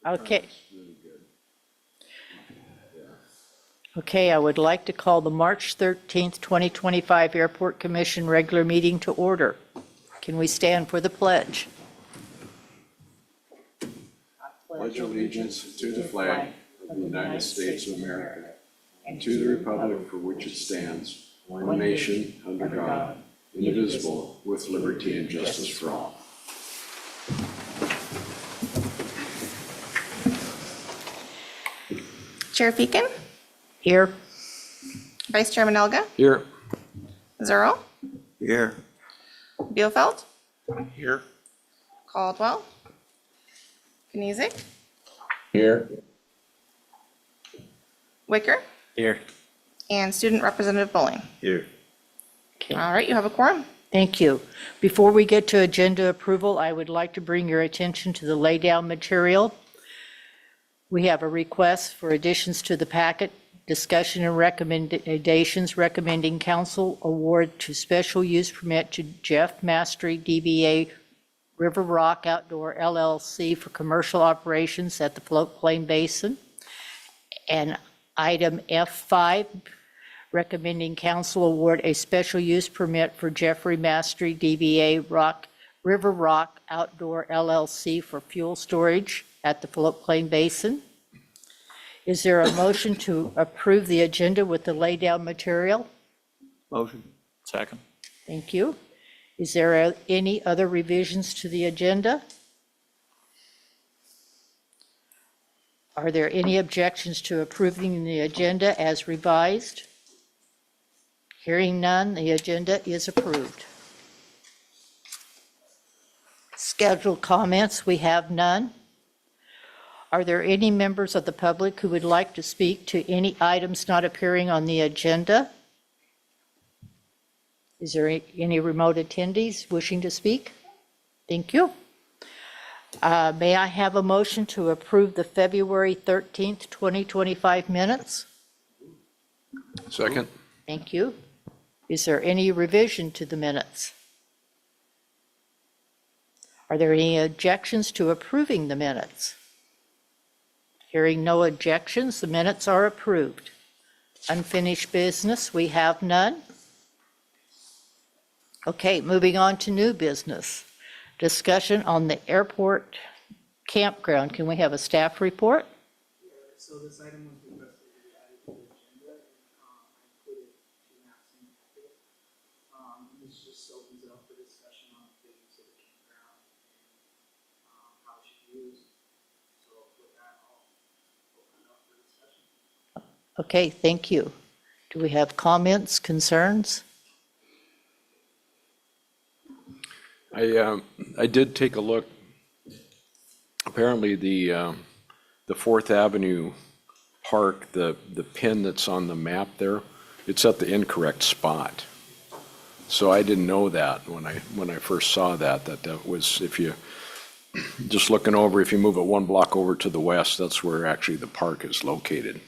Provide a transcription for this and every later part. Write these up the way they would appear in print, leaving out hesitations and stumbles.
Okay. Okay, I would like to call the March 13th, 2025 Airport Commission regular meeting to order. Can we stand for the pledge? Pledge allegiance to the flag of the United States of America and to the republic for which it stands, one nation, under God, indivisible, with liberty and justice for all. Chair Feakin, Here. Vice Chairman Elga, Here. Zerl, Here. Bielfeld, Here. Caldwell, Kniezek, Here. Wicker, Here. and Student Representative Bowling. Here. Okay. All right, you have a quorum. Thank you. Before we get to agenda approval, I would like to bring your attention to the laydown material. We have a request for additions to the packet, discussion and recommendations recommending council award to special use permit to Jeff Mastery, DBA River Rock Outdoor LLC for commercial operations at the floatplain basin. And item F5, recommending council award a special use permit for Jeffrey Mastery, DBA River Rock Outdoor LLC for fuel storage at the floatplain basin. Is there a motion to approve the agenda with the laydown material? Motion. Second. Thank you. Is there any other revisions to the agenda? Are there any objections to approving the agenda as revised? Hearing none, the agenda is approved. Scheduled comments, we have none. Are there any members of the public who would like to speak to any items not appearing on the agenda? Is there any remote attendees wishing to speak? Thank you. May I have a motion to approve the February 13th, 2025 minutes? Second. Thank you. Is there any revision to the minutes? Are there any objections to approving the minutes? Hearing no objections, the minutes are approved. Unfinished business, we have none. Okay, moving on to new business. Discussion on the airport campground. Can we have a staff report? So this item was requested to be added to the agenda, and I included two maps in the packet. This just opens it up for discussion on the use of the campground and how it should be used. So with that, I'll open it up for discussion. Okay, thank you. Do we have comments, concerns? I did take a look. Apparently the 4th Avenue Park, the pin that's on the map there, it's at the incorrect spot. So I didn't know that when I first saw that was, if you, just looking over, if you move it one block over to the west, that's where actually the park is located.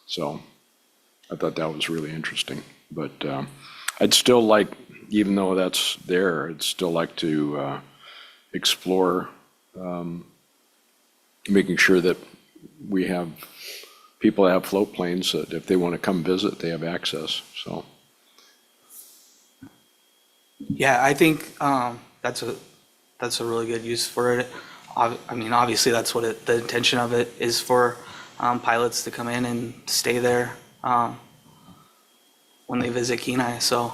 So I thought that was really interesting. But I'd still like, even though that's there, I'd still like to explore making sure that we have people that have float planes that if they want to come visit, they have access, so. Yeah, I think that's a really good use for it. I mean, obviously, that's what the intention of it is, for pilots to come in and stay there when they visit Kenai. So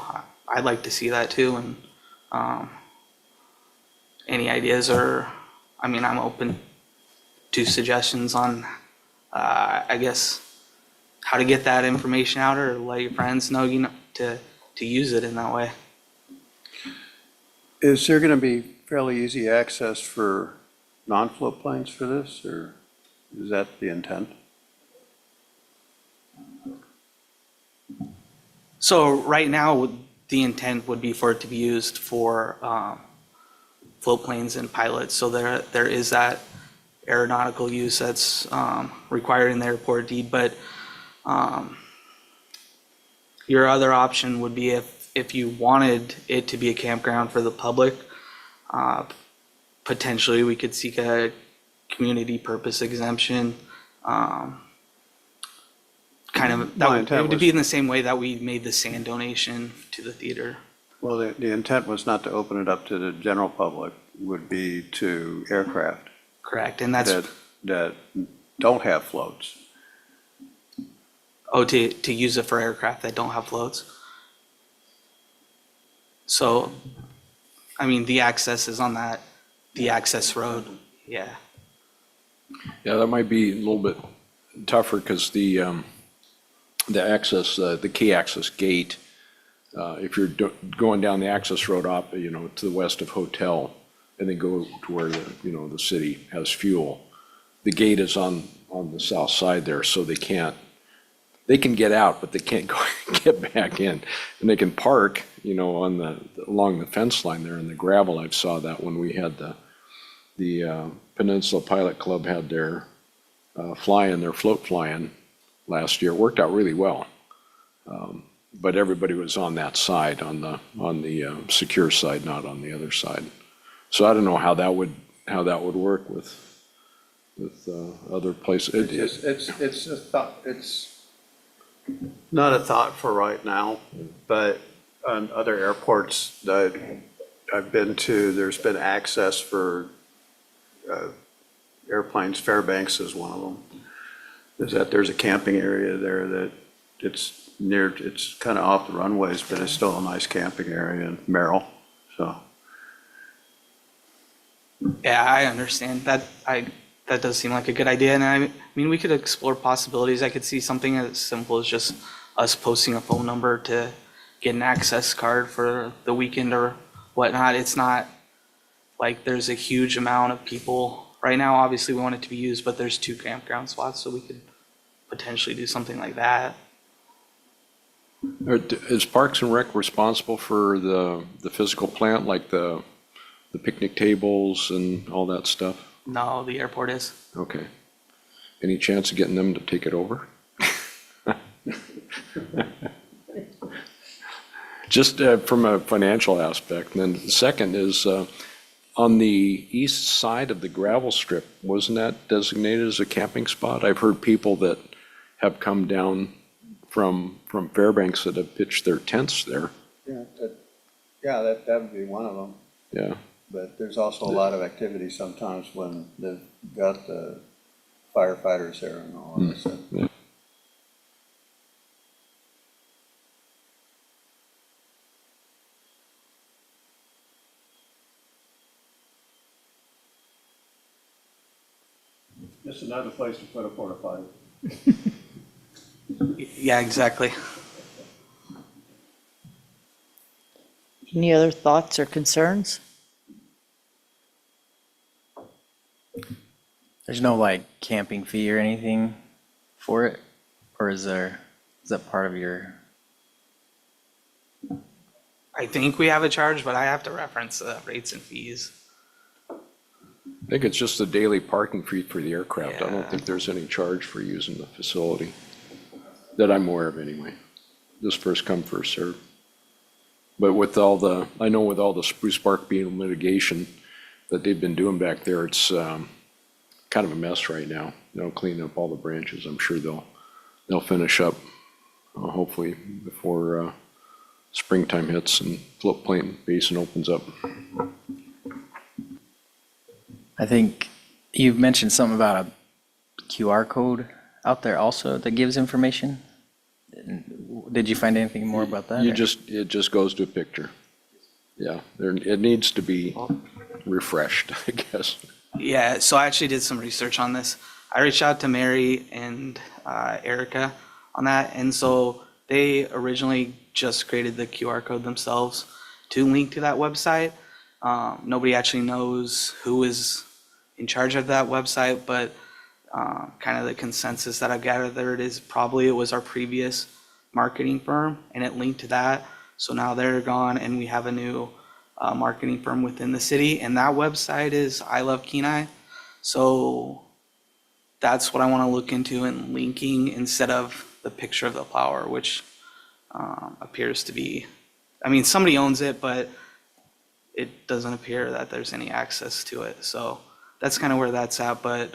I'd like to see that too. And any ideas, or I mean, I'm open to suggestions on, I guess, how to get that information out, or let your friends know, to use it in that way. Is there going to be fairly easy access for non-float planes for this, or is that the intent? So right now, the intent would be for it to be used for float planes and pilots. So there is that aeronautical use that's required in the airport deed. But your other option would be, if you wanted it to be a campground for the public, potentially we could seek a community purpose exemption. Kind of, My it intent would be was- in the same way that we made the sand donation to the theater. Well, the intent was not to open it up to the general public, would be to aircraft Correct, and that's, that don't have floats. oh, to use it for aircraft that don't have floats. So, I mean, the access is on that, the access road, yeah. Yeah, that might be a little bit tougher because the access, the key access gate, if you're going down the access road up, to the west of Hotel and then go to where the city has fuel, the gate is on the south side there, so they can get out, but they can't go get back in. And they can park, along the fence line there in the gravel. I saw that when we had the Peninsula Pilot Club had their float flying last year. It worked out really well. But everybody was on that side, on the secure side, not on the other side. So I don't know how that would work with other places. It's a thought, it's not a thought for right now, but on other airports that I've been to, there's been access for airplanes. Fairbanks is one of them. There's a camping area there that it's kind of off the runways, but it's still a nice camping area in Merrill, so. Yeah, I understand that. That does seem like a good idea, and I mean, we could explore possibilities. I could see something as simple as just us posting a phone number to get an access card for the weekend or whatnot. It's not like there's a huge amount of people. Right now, obviously, we want it to be used, but there's 2 campground spots, so we could potentially do something like that. Is Parks and Rec responsible for the physical plant, like the picnic tables and all that stuff? No, the airport is. Okay. Any chance of getting them to take it over? Just from a financial aspect. And then the second is on the east side of the gravel strip, wasn't that designated as a camping spot? I've heard people that have come down from Fairbanks that have pitched their tents there. Yeah, that would be one of them. Yeah. But there's also a lot of activity sometimes when they've got the firefighters there and all of that. Yeah. Just another place to put a porta potty. Yeah, exactly. Any other thoughts or concerns? There's no like camping fee or anything for it? Or is that part of your, I think we have a charge, but I have to reference rates and fees. I think it's just a daily parking fee for the aircraft. I don't Yeah. think there's any charge for using the facility that I'm aware of anyway. Just first come, first served. But I know with all the spruce bark beetle mitigation that they've been doing back there, it's kind of a mess right now. Cleaning up all the branches. I'm sure they'll finish up hopefully before springtime hits and floodplain basin opens up. I think you've mentioned something about a QR code out there also that gives information. Did you find anything more about that? It just goes to a picture. Yeah, it needs to be refreshed, I guess. Yeah, so I actually did some research on this. I reached out to Mary and Erica on that, and so they originally just created the QR code themselves to link to that website. Nobody actually knows who is in charge of that website, but kind of the consensus that I've gathered is probably it was our previous marketing firm, and it linked to that. So now they're gone, and we have a new marketing firm within the city, and that website is I Love Kenai. So that's what I want to look into and linking instead of the picture of the flower, which appears to be, I mean, somebody owns it, but it doesn't appear that there's any access to it. So that's kind of where that's at, but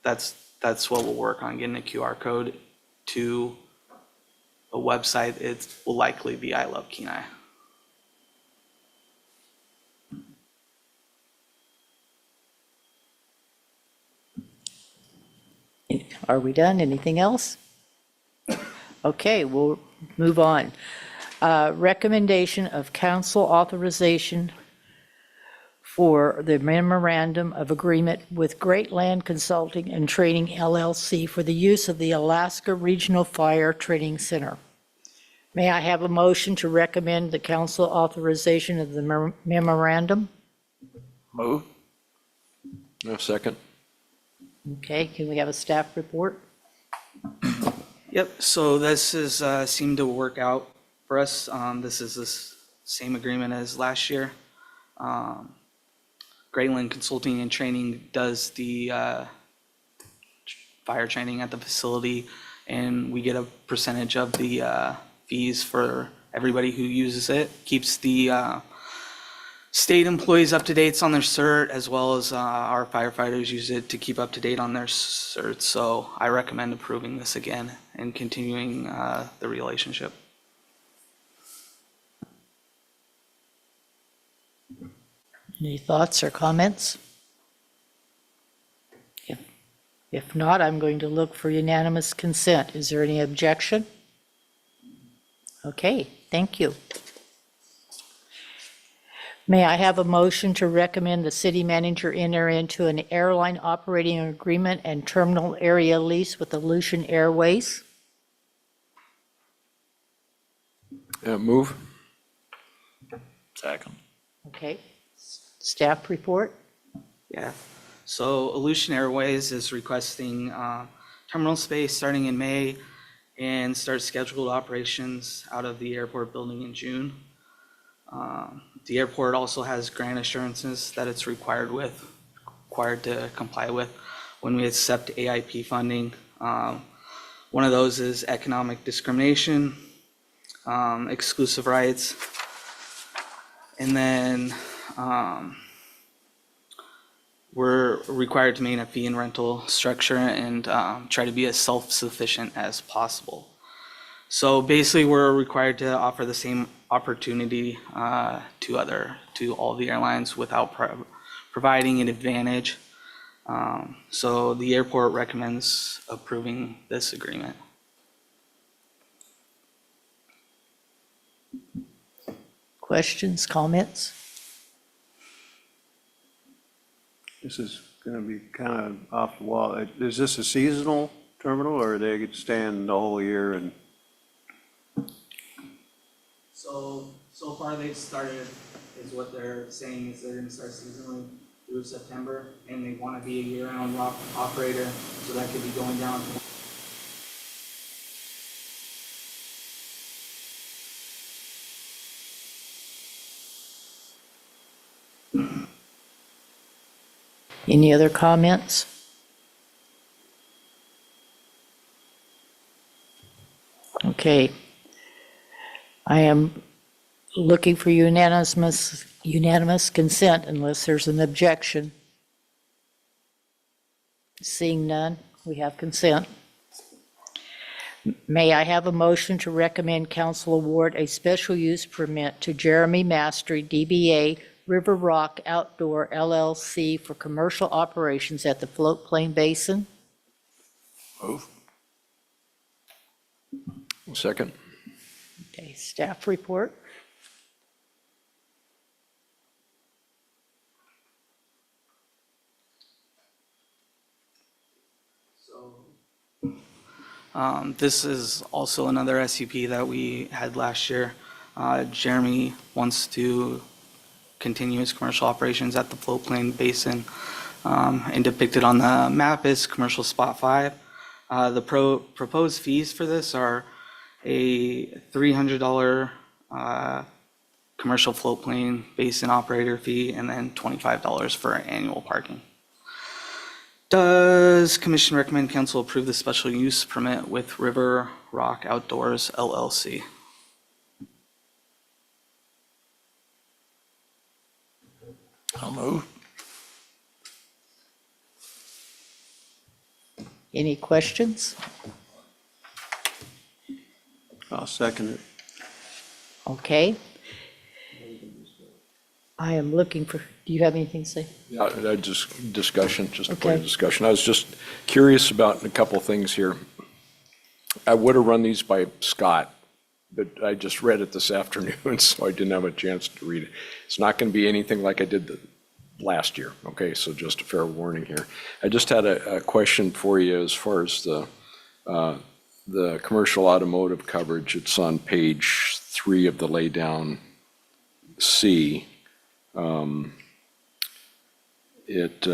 that's what we'll work on, getting a QR code to a website. It will likely be I Love Kenai. Are we done? Anything else? Okay, we'll move on. Recommendation of council authorization for the memorandum of agreement with Great Land Consulting and Training LLC for the use of the Alaska Regional Fire Training Center. May I have a motion to recommend the council authorization of the memorandum? Move. No, second. Okay, can we have a staff report? Yep, so this is, seemed to work out for us. This is the same agreement as last year. Great Land Consulting and Training does the fire training at the facility, and we get a percentage of the fees for everybody who uses it. Keeps the state employees up to date on their cert, as well as our firefighters use it to keep up to date on their certs. So I recommend approving this again and continuing the relationship. Any thoughts or comments? If not, I'm going to look for unanimous consent. Is there any objection? Okay, thank you. May I have a motion to recommend the city manager enter into an airline operating agreement and terminal area lease with Aleutian Airways? Move. Second. Okay, staff report? Yeah. So Aleutian Airways is requesting terminal space starting in May and start scheduled operations out of the airport building in June. The airport also has grant assurances that it's required to comply with when we accept AIP funding. One of those is economic discrimination, exclusive rights, and then we're required to maintain a fee and rental structure and try to be as self-sufficient as possible. So basically, we're required to offer the same opportunity to all the airlines without providing an advantage. So the airport recommends approving this agreement. Questions, comments? This is going to be kind of off the wall. Is this a seasonal terminal, or they could stand the whole year? And So far they've started, is what they're saying, is they're gonna start seasonally through September, and they wanna be a year-round operator, so that could be going down to Any other comments? Okay. I am looking for unanimous consent unless there's an objection. Seeing none, we have consent. May I have a motion to recommend council award a special use permit to Jeremy Mastery, DBA River Rock Outdoor LLC for commercial operations at the Floatplane Basin? Move. Second. Okay, staff report? This is also another SUP that we had last year. Jeremy wants to continue his commercial operations at the Floatplane Basin, and depicted on the map is Commercial Spot 5. The proposed fees for this are a $300 commercial floatplane basin operator fee, and then $25 for annual parking. Does commission recommend council approve the special use permit with River Rock Outdoors LLC? I'll move. Any questions? I'll second it. Okay. I am looking for, do you have anything to say? Just discussion, just a point of Okay. discussion. I was just curious about a couple of things here. I would have run these by Scott, but I just read it this afternoon, so I didn't have a chance to read it. It's not going to be anything like I did the last year, okay? So just a fair warning here. I just had a question for you as far as the commercial automotive coverage. It's on page 3 of the laydown C. It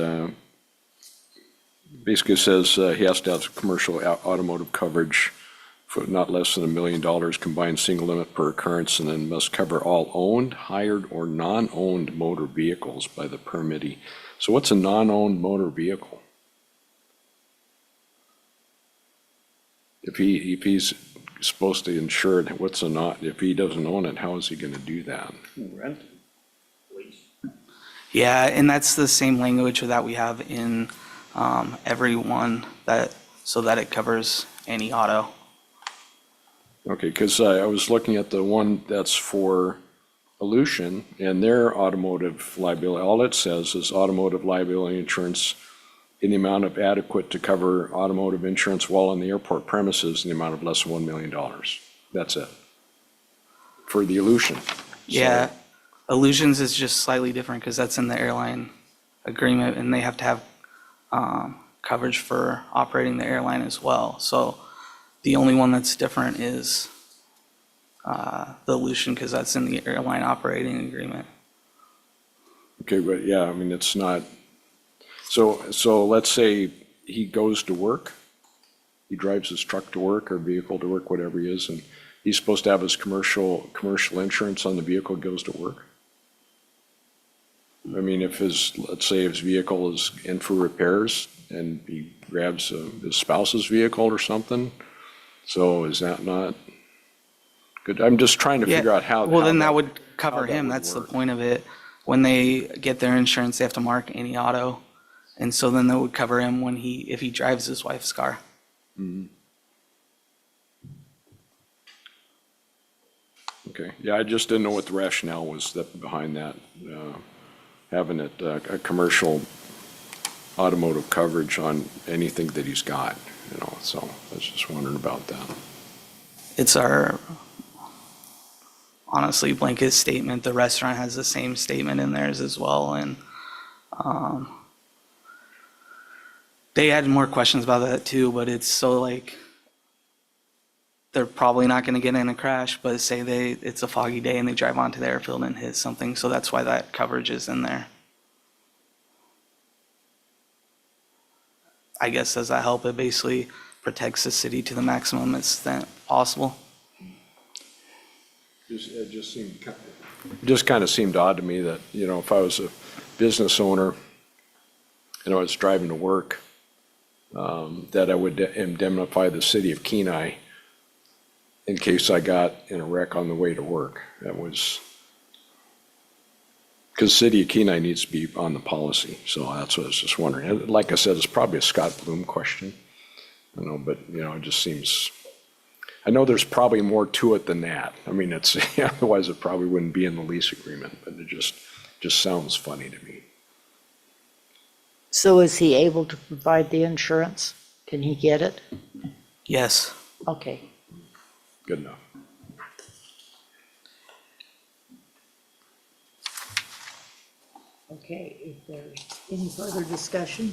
basically says he has to have commercial automotive coverage for not less than $1 million combined single limit per occurrence, and then must cover all owned, hired, or non-owned motor vehicles by the permittee. So what's a non-owned motor vehicle? If he's supposed to insure it, what's a not, if he doesn't own it, how is he gonna do that? Rent. Yeah, and that's the same language that we have in every one that, so that it covers any auto. Okay, because I was looking at the one that's for Aleutian and their automotive liability. All it says is automotive liability insurance in the amount of adequate to cover automotive insurance while on the airport premises in the amount of less than $1 million. That's it. For the Aleutian. Yeah, Illusions is just slightly different because that's in the airline agreement and they have to have coverage for operating the airline as well. So the only one that's different is the Aleutian because that's in the airline operating agreement. Okay, but yeah, I mean, it's not, so let's say he goes to work, he drives his truck to work or vehicle to work, whatever he is, and he's supposed to have his commercial insurance on the vehicle goes to work? I mean, if let's say his vehicle is in for repairs and he grabs his spouse's vehicle or something, so is that not good? I'm just trying to Yeah, figure out how. well, how then that would how cover that him. would That's the work. point of it. When they get their insurance, they have to mark any auto. And so then that would cover him when if he drives his wife's car. Okay, yeah, I just didn't know what the rationale was behind that, having it, a commercial automotive coverage on anything that he's got, so I was just wondering about that. It's our, honestly, blanket statement. The restaurant has the same statement in theirs as well. And they had more questions about that too, but it's so like, they're probably not going to get in a crash, but say it's a foggy day and they drive onto the airfield and hit something. So that's why that coverage is in there. I guess does that help? It basically protects the city to the maximum extent possible. It just kind of seemed odd to me that, if I was a business owner and I was driving to work, that I would indemnify the city of Kenai in case I got in a wreck on the way to work. That was, because city of Kenai needs to be on the policy, so that's what I was just wondering. And like I said, it's probably a Scott Bloom question, but, it just seems, I know there's probably more to it than that. I mean, it's, otherwise it probably wouldn't be in the lease agreement, but it just sounds funny to me. So is he able to provide the insurance? Can he get it? Yes. Okay. Good enough. Okay, if there's any further discussion?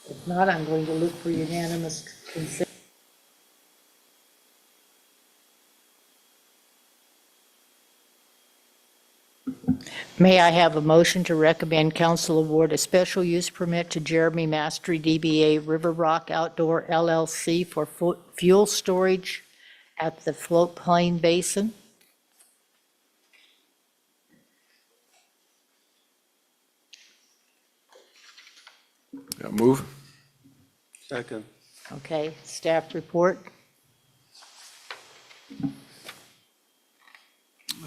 If not, I'm going to look for unanimous consent. May I have a motion to recommend council award a special use permit to Jeremy Mastery, DBA River Rock Outdoor LLC for fuel storage at the Float Plain Basin? Move? Second. Okay, staff report.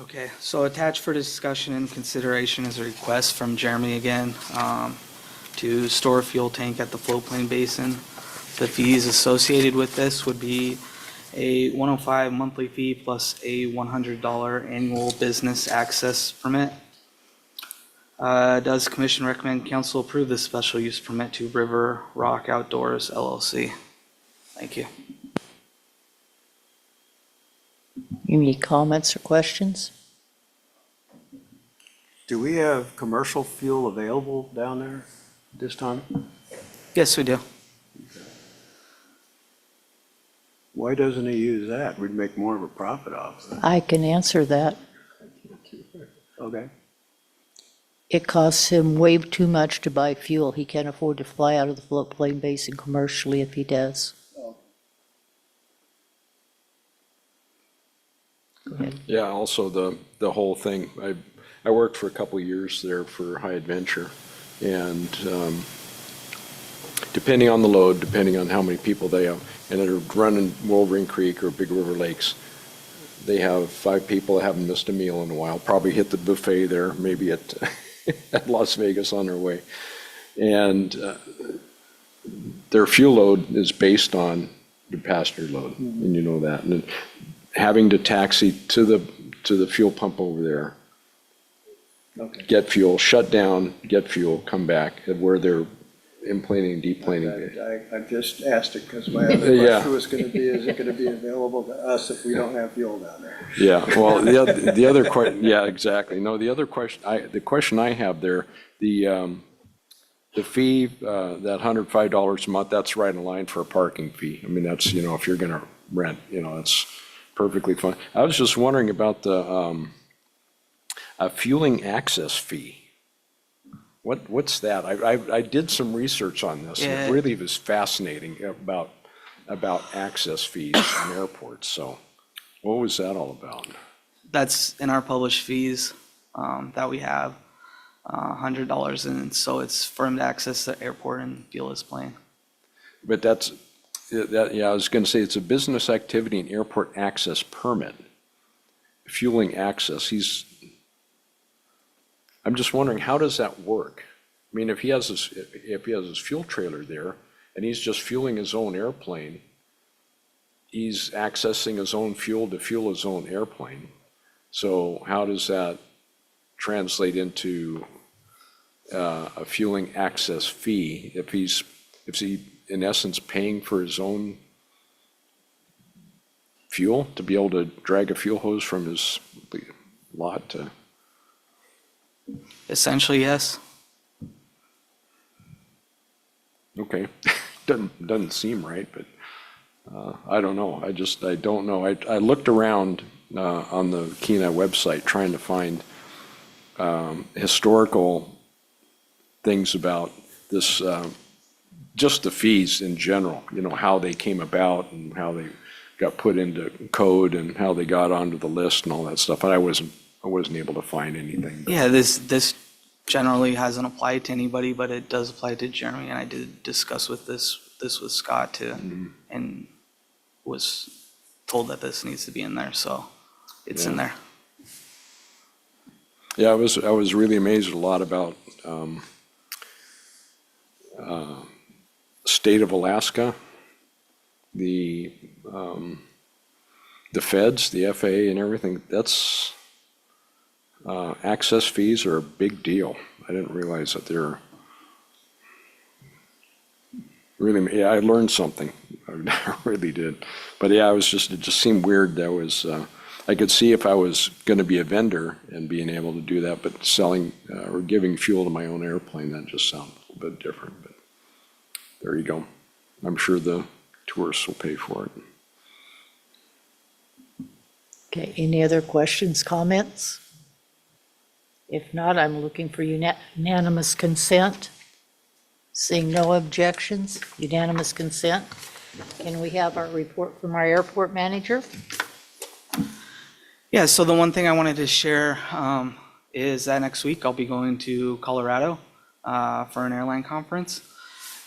Okay, so attached for discussion and consideration is a request from Jeremy again, to store a fuel tank at the floatplane basin. The fees associated with this would be a $105 monthly fee plus a $100 annual business access permit. Does commission recommend council approve this special use permit to River Rock Outdoors LLC? Thank you. Any comments or questions? Do we have commercial fuel available down there this time? Yes, we do. Why doesn't he use that? We'd make more of a profit off of it. I can answer that. Okay. It costs him way too much to buy fuel. He can't afford to fly out of the floatplane basin commercially if he does. Go ahead. Yeah, also the whole thing, I worked for a couple of years there for High Adventure, and depending on the load, depending on how many people they have, and they're running Wolverine Creek or Big River Lakes, they have 5 people that haven't missed a meal in a while, probably hit the buffet there, maybe at at Las Vegas on their way. And their fuel load is based on the passenger load, and you know that. And having to taxi to the fuel pump over there, Okay. get fuel, shut down, get fuel, come back, where they're implaning and deplaning. I just asked it because my other Yeah. question was going to be, is it going to be available to us if we don't have fuel down there? Yeah, well, the other question, yeah, exactly. No, the other question, the question I have there, the fee, that $105 a month, that's right in line for a parking fee. I mean, that's, if you're gonna rent, it's perfectly fine. I was just wondering about the a fueling access fee. What's that? I did some research on this, and Yeah. it really was fascinating about access fees in airports, so what was that all about? That's in our published fees that we have, $100, and so it's for him to access the airport and fuel his plane. But yeah, I was gonna say, it's a business activity and airport access permit. Fueling access, I'm just wondering, how does that work? I mean, if he has his fuel trailer there, and he's just fueling his own airplane, he's accessing his own fuel to fuel his own airplane. So how does that translate into a fueling access fee if he in essence paying for his own fuel to be able to drag a fuel hose from his lot to? Essentially, yes. Okay, doesn't seem right, but I don't know. I don't know. I looked around on the Kenai website trying to find historical things about this, just the fees in general, how they came about and how they got put into code and how they got onto the list and all that stuff. And I wasn't able to find anything. But Yeah, this generally hasn't applied to anybody, but it does apply to Jeremy, and I did discuss with this with Scott too, and was told that this needs to be in there, so it's in Yeah. there. Yeah, I was really amazed a lot about state of Alaska, the feds, the FAA and everything. That's access fees are a big deal. I didn't realize that they're really, yeah, I learned something. I really did. But yeah, it just seemed weird. That was, I could see if I was going to be a vendor and being able to do that, but selling or giving fuel to my own airplane, that just sounds a little bit different. But there you go. I'm sure the tourists will pay for it. Okay, any other questions, comments? If not, I'm looking for unanimous consent. Seeing no objections, unanimous consent. Can we have our report from our airport manager? Yeah, so the one thing I wanted to share is that next week I'll be going to Colorado for an airline conference,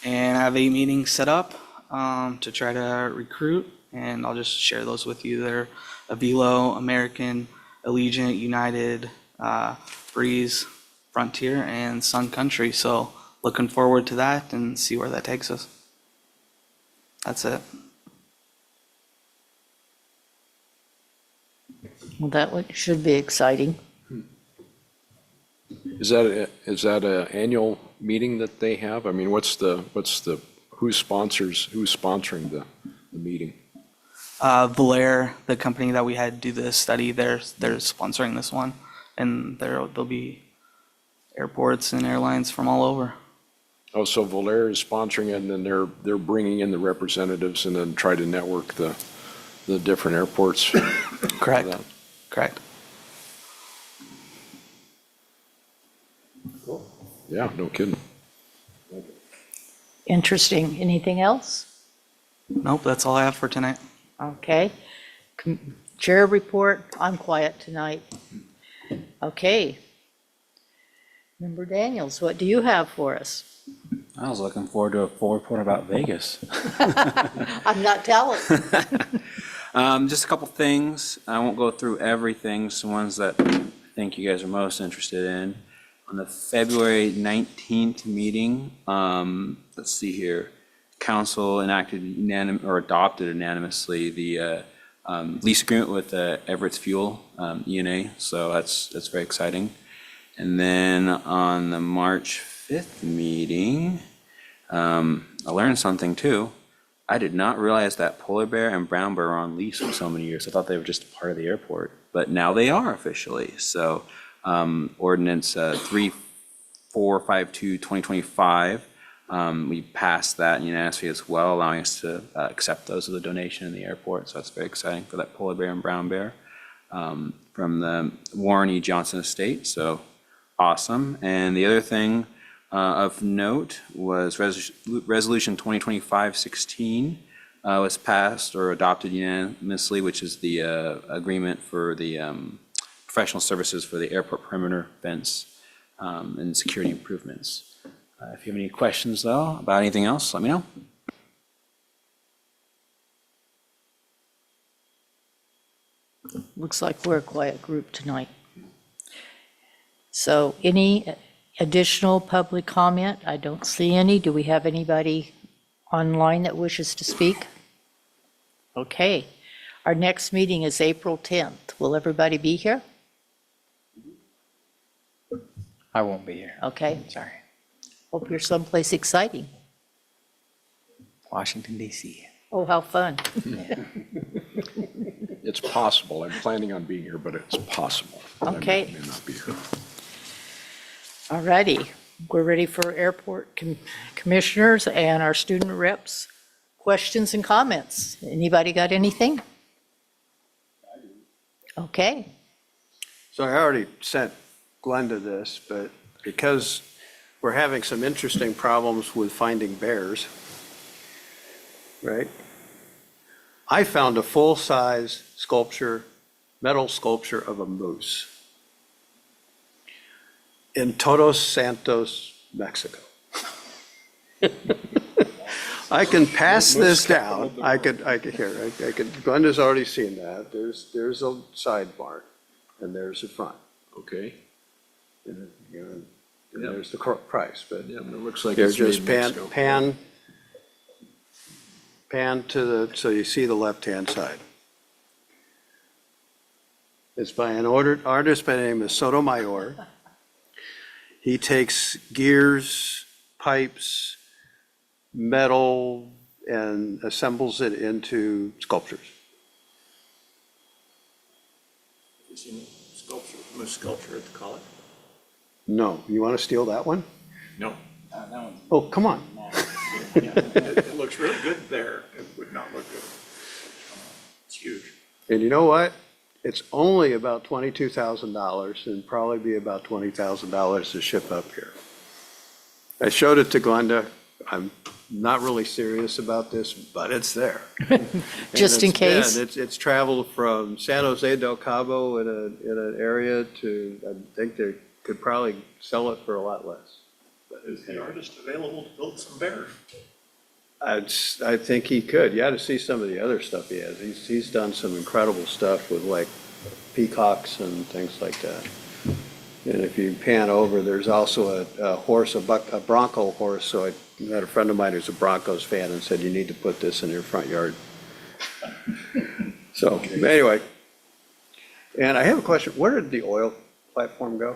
and I have 8 meetings set up to try to recruit, and I'll just share those with you. They're Avelo, American, Allegiant, United, Breeze, Frontier, and Sun Country. So looking forward to that and see where that takes us. That's it. Well, should be exciting. Is that an annual meeting that they have? I mean, who's sponsoring the meeting? Valair, the company that we had do the study, they're sponsoring this one, and there'll be airports and airlines from all over. Oh, so Valair is sponsoring it, and then they're bringing in the representatives and then try to network the different airports. Correct. Correct. Yeah, no kidding. Interesting. Anything else? Nope, that's all I have for tonight. Okay. Chair report, I'm quiet tonight. Okay. Member Daniels, what do you have for us? I was looking forward to a full report about Vegas. I'm not telling. Just a couple things. I won't go through everything, some ones that I think you guys are most interested in. On the February 19th meeting, let's see here, council adopted unanimously the lease agreement with Everett's Fuel, ENA, so that's very exciting. And then on the March 5th meeting, I learned something too. I did not realize that Polar Bear and Brown Bear were on lease for so many years. I thought they were just part of the airport, but now they are officially. So ordinance 3452-2025, we passed that unanimously as well, allowing us to accept those as a donation in the airport. So that's very exciting for that Polar Bear and Brown Bear from the Warren E. Johnson estate. So awesome. And the other thing of note was Resolution 2025-16 was passed or adopted unanimously, which is the agreement for the professional services for the airport perimeter fence and security improvements. If you have any questions, though, about anything else, let me know. Looks like we're a quiet group tonight. So any additional public comment? I don't see any. Do we have anybody online that wishes to speak? Okay. Our next meeting is April 10th. Will everybody be here? I won't be here. Okay. Sorry. Hope you're someplace exciting. Washington, D.C. Oh, how fun. It's possible. I'm planning on being here, but it's possible. that I Okay. may not be here. All righty. We're ready for airport commissioners and our student reps. Questions and comments? Anybody got anything? Okay. So I already sent Glenda this, but because we're having some interesting problems with finding bears, right? I found a full-size sculpture, metal sculpture of a moose in Todos Santos, Mexico. I can pass this down. I could, Glenda's already seen that. There's a sidebar and there's a front. Okay. And, you know, and there's the price, but Yeah, it looks like there's it's made just in Mexico. pan to the, so you see the left-hand side. It's by an artist by the name of Sotomayor. He takes gears, pipes, metal, and assembles it into sculptures. You seen sculpture, moose sculpture at the college? No, you want to steal that one? No. Oh, come on. It looks really good there. It would not look good. It's huge. And you know what? It's only about $22,000 and probably be about $20,000 to ship up here. I showed it to Glenda. I'm not really serious about this, but it's there. Just in And case. it's traveled from San Jose del Cabo in an area to, I think they could probably sell it for a lot less. Is the artist available to build some bears? I think he could. You ought to see some of the other stuff he has. He's done some incredible stuff with like peacocks and things like that. And if you pan over, there's also a horse, a Bronco horse. So I had a friend of mine who's a Broncos fan and said, you need to put this in your front yard. So anyway, and I have a question. Where did the oil platform go?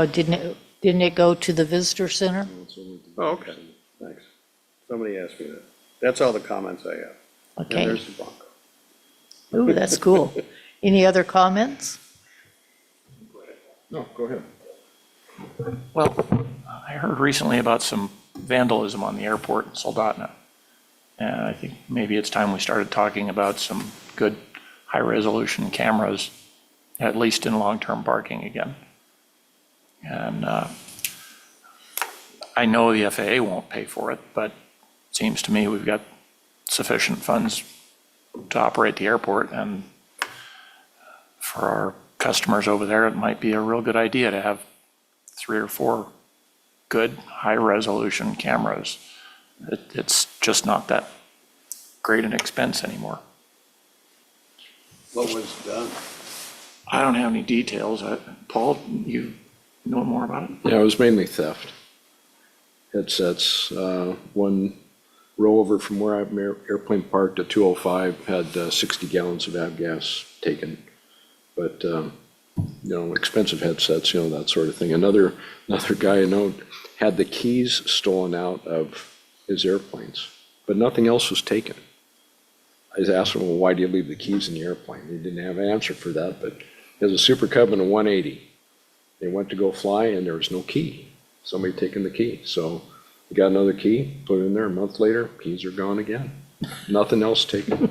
Didn't it go to the visitor center? Oh, okay, thanks. Somebody asked me that. That's all the comments I have. And Okay. there's the Bronco. Ooh, that's cool. Any other comments? No, go ahead. Well, I heard recently about some vandalism on the airport in Soldotna. And I think maybe it's time we started talking about some good high-resolution cameras, at least in long-term parking again. And I know the FAA won't pay for it, but it seems to me we've got sufficient funds to operate the airport, and for our customers over there, it might be a real good idea to have 3 or 4 good high-resolution cameras. It's just not that great an expense anymore. What was done? I don't have any details. Paul, you know more about it? Yeah, it was mainly theft. Headsets, one row over from where I have my airplane parked at 205 had 60 gallons of avgas taken. But, expensive headsets, that sort of thing. Another guy I know had the keys stolen out of his airplanes, but nothing else was taken. I was asking him, well, why do you leave the keys in the airplane? He didn't have an answer for that, but he has a Super Cub and a 180. They went to go fly and there was no key. Somebody taken the key. So he got another key, put it in there. A month later, keys are gone again. Nothing else taken.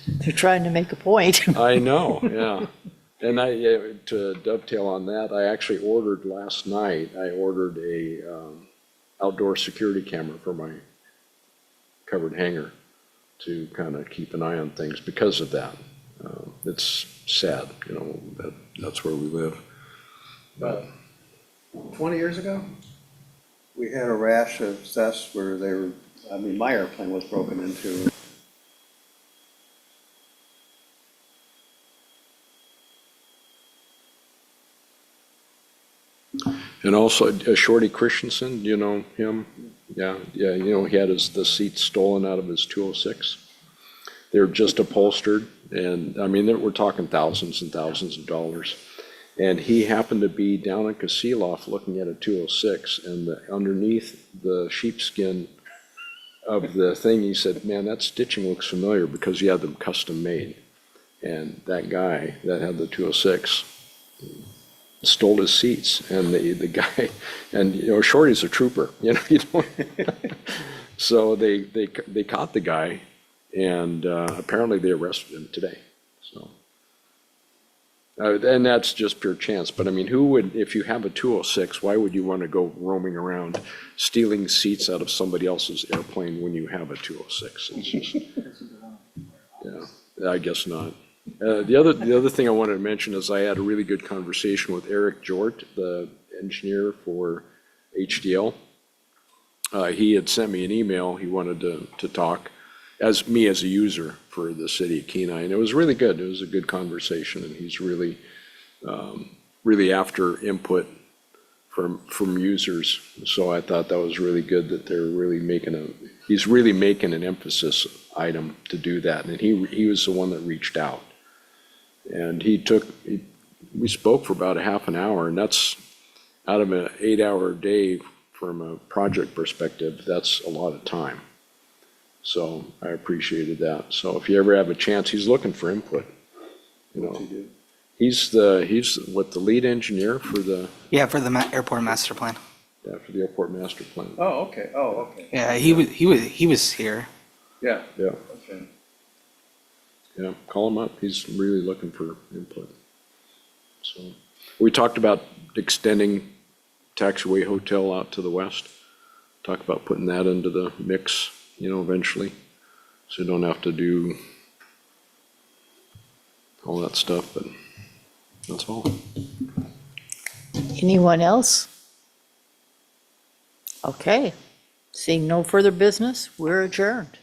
They're trying to make a point. I know, yeah. And to dovetail on that, I actually ordered last night, I ordered a outdoor security camera for my covered hangar to kind of keep an eye on things because of that. It's sad, that's where we live. About 20 years ago, we had a rash of thefts where my airplane was broken into. And also Shorty Christensen, do you know him? Yeah, he had the seats stolen out of his 206. They're just upholstered, and we're talking thousands and thousands of dollars. And he happened to be down in Kasilof looking at a 206, and underneath the sheepskin of the thing, he said, man, that stitching looks familiar because he had them custom made. And that guy that had the 206 stole his seats, and the guy, and Shorty's a trooper, so they caught the guy, and apparently they arrested him today. So, and that's just pure chance. But who would, if you have a 206, why would you want to go roaming around stealing seats out of somebody else's airplane when you have a 206? It's just, yeah, I guess not. The other thing I wanted to mention is I had a really good conversation with Eric Jort, the engineer for HDL. He had sent me an email. He wanted to talk as a user for the city of Kenai, and it was really good. It was a good conversation, and he's really after input from users. So I thought that was really good that they're really he's really making an emphasis item to do that, and he was the one that reached out. And we spoke for about a half an hour, and that's out of an 8-hour day from a project perspective, that's a lot of time. So I appreciated that. So if you ever have a chance, he's looking for input. He's the lead engineer for the For the airport master plan. airport master plan. Oh, okay, Yeah, he was here. yeah, Yeah, okay. yeah, call him up. He's really looking for input. So we talked about extending Taxiway Hotel out to the west. Talk about putting that into the mix, eventually. So you don't have to do all that stuff, but that's all. Anyone else? Okay. Seeing no further business, we're adjourned.